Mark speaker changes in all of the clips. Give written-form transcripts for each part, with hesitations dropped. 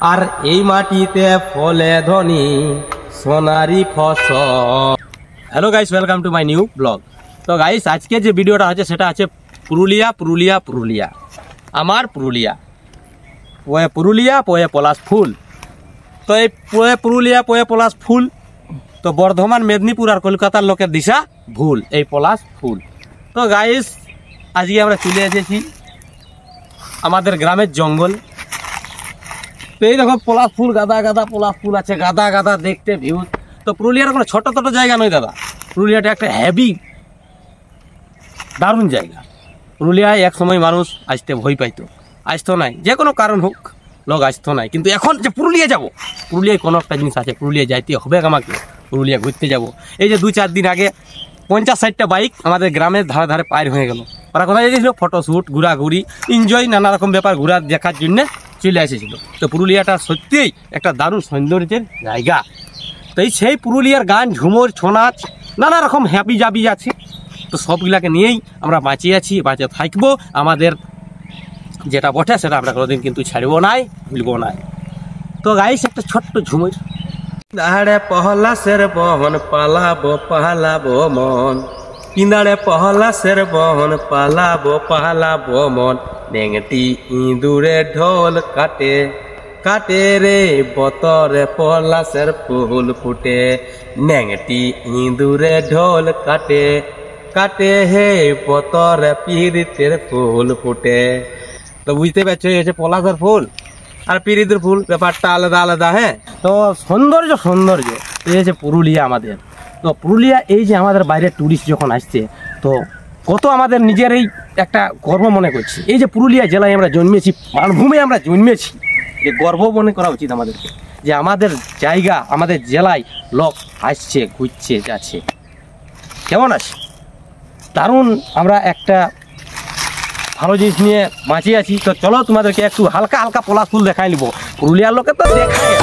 Speaker 1: আর এই মাটিতে ফলে ধনী সোনারি ফসল। Hello guys, welcome to my new blog. তো গাইস, আজকে যে ভিডিওটা আছে সেটা আছে পুরুলিয়া আমার পুরুলিয়া পোয়ে পলাশ ফুল। তো এই পুরুলিয়া পোয়ে পলাশ ফুল তো বর্ধমান, মেদিনীপুর আর কলকাতার লোকের দিশা ভুল এই পলাশ ফুল। তো গাইস, আজকে আমরা চলে এসেছি আমাদের গ্রামের জঙ্গল। তো এই দেখো পলাশ ফুল, গাদা পলাশ ফুল আছে, গাদা দেখতে ভিউ। তো পুরুলিয়ার কোনো ছোট জায়গা নয় দাদা, পুরুলিয়াটা একটা হেভি দারুণ জায়গা। পুরুলিয়ায় এক সময় মানুষ আসতে ভয় পাইতো, আসতো নাই, যে কোনো কারণ হোক লোক আসতো নাই। কিন্তু এখন যে পুরুলিয়া যাব, পুরুলিয়ায় কোনো একটা জিনিস আছে, পুরুলিয়া যাইতে হবে আমাকে, পুরুলিয়া ঘুরতে যাব। এই যে 2-4 দিন আগে 50-60টা বাইক আমাদের গ্রামের ধারে পার হয়ে গেল। ওরা কোথায় গিয়েছিল? ফটোশ্যুট, ঘোরাঘুরি, এনজয়, নানা রকম ব্যাপার ঘোরা দেখার জন্যে চলে এসেছিল। তো পুরুলিয়াটা সত্যিই একটা দারুণ সৌন্দর্যের জায়গা। তো সেই পুরুলিয়ার গান, ঝুমুর, ছৌ নাচ, নানা রকম হ্যাপি জাবি আছে। তো সবগুলাকে নিয়েই আমরা বাঁচিয়ে আছি, বাঁচে থাকবো। আমাদের যেটা বটে সেটা আমরা কোনোদিন কিন্তু ছাড়বো নাই, ভুলবো নাই। তো গাইস, একটা ছোট্ট ঝুমুর। দাঁড়ে পহলাসের বহন পালাবো মন, কিনারে পহলাসের বহন পালাবো মন। নেংটি ইঁদুরে ঢোল কাটে রে বতরে পলাশের ফুল ফুটে। নেংটি ইঁদুরে ঢোল কাটে হে বতরে পিরিতের ফুল ফুটে। তো বুঝতে পারছো, এই হচ্ছে পলাশের ফুল আর পিরিতের ফুল, ব্যাপারটা আলাদা। হ্যাঁ, তো সৌন্দর্য এই হচ্ছে পুরুলিয়া আমাদের। তো পুরুলিয়া, এই যে আমাদের বাইরে টুরিস্ট যখন আসছে, তো কত আমাদের নিজের এই একটা গর্ব মনে করছি। এই যে পুরুলিয়া জেলায় আমরা জন্মেছি, মানভূমে আমরা জন্মেছি, যে গর্ব মনে করা উচিত আমাদেরকে, যে আমাদের জায়গা, আমাদের জেলায় লোক আসছে, ঘুরছে, যাচ্ছে। কেমন আছে? দারুণ আমরা একটা ভালো জিনিস নিয়ে বাঁচিয়ে আছি। তো চলো তোমাদেরকে একটু হালকা পলাশ ফুল দেখাই নিব। পুরুলিয়ার লোকে তো দেখায়,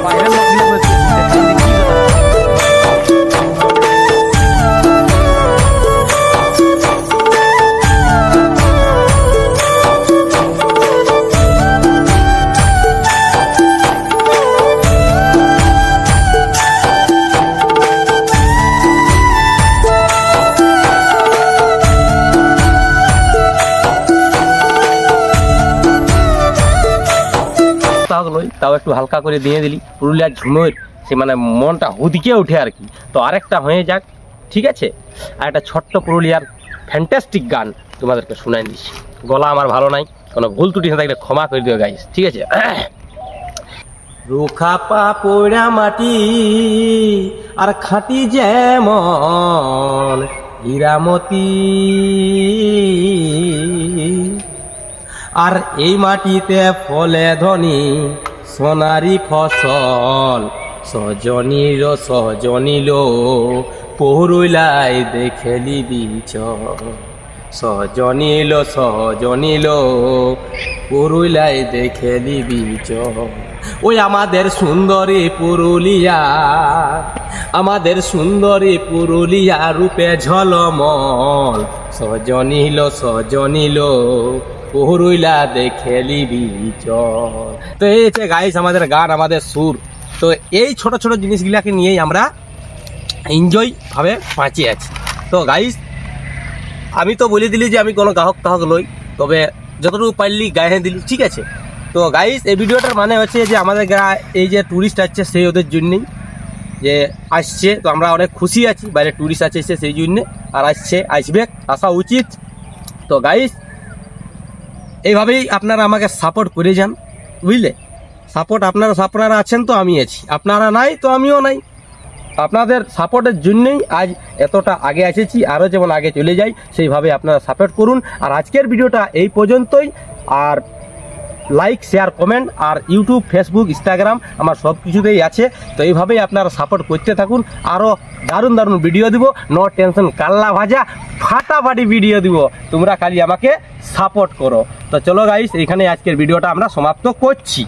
Speaker 1: বাইরের লোক তাও একটু হালকা করে দিয়ে দিলি। পুরুলিয়ার ঝুমুর সে মানে মনটা হুদিকে উঠে আর কি। তো আরেকটা হয়ে যাক, ঠিক আছে? আর একটা ছোট্ট পুরুলিয়ার ফ্যান্টাস্টিক গান তোমাদেরকে শোনাই দিচ্ছি। গলা আমার ভালো নাই, কোনো ভুল ত্রুটি না থাকলে ক্ষমা করে দিও গাইস, ঠিক আছে? রুখা পা পোড়া মাটি আর খাঁটি যেমন হীরামতি, আর এই মাটিতে ফলে ধনী সোনারি ফসল। সজনিল পুরুলাই দেখেলি বিচ, সজনিল পুরুলাই দেখেলি বিচ। ওই আমাদের সুন্দরী পুরুলিয়া রূপে ঝলমল। সজনিল পুরুলিয়া দেখেলি বিচ। তো এই হচ্ছে গাইস আমাদের গান, আমাদের সুর। তো এই ছোট জিনিসগুলাকে নিয়েই আমরা এনজয় ভাবে বাঁচিয়ে আছি। তো গাইস, আমি তো বলে দিলি যে আমি কোনো গ্রাহক লই, তবে যতটুকু পারলি গায়ে দিলি, ঠিক আছে? তো গাইস, এই ভিডিওটার মানে হচ্ছে যে আমাদের এই যে ট্যুরিস্ট আসছে সেই ওদের জন্যেই যে আসছে। তো আমরা অনেক খুশি আছি, বাইরে ট্যুরিস্ট আছে সেই জন্যে, আর আসা উচিত। তো গাইস, এইভাবেই আপনারা আমাকে সাপোর্ট করে যান, বুঝলে? আপনারা আছেন তো আমি আছি, আপনারা নাই তো আমিও নাই। আপনাদের সাপোর্টের জন্যই আজ এতটা আগে এসেছি, আরও যেমন আগে চলে যাই, সেইভাবে আপনারা সাপোর্ট করুন। আর আজকের ভিডিওটা এই পর্যন্তই। আর লাইক, শেয়ার, কমেন্ট, আর ইউটিউব, ফেসবুক, ইনস্টাগ্রাম আমার সব কিছুতেই আছে। তো এইভাবেই আপনারা সাপোর্ট করতে থাকুন। আরও দারুণ ভিডিও দিব, নো টেনশন, কাল্লা ভাজা ফাটাফাটি ভিডিও দিব। তোমরা খালি আমাকে সাপোর্ট করো। তো চলো গাইস, এইখানে আজকের ভিডিওটা আমরা সমাপ্ত করছি।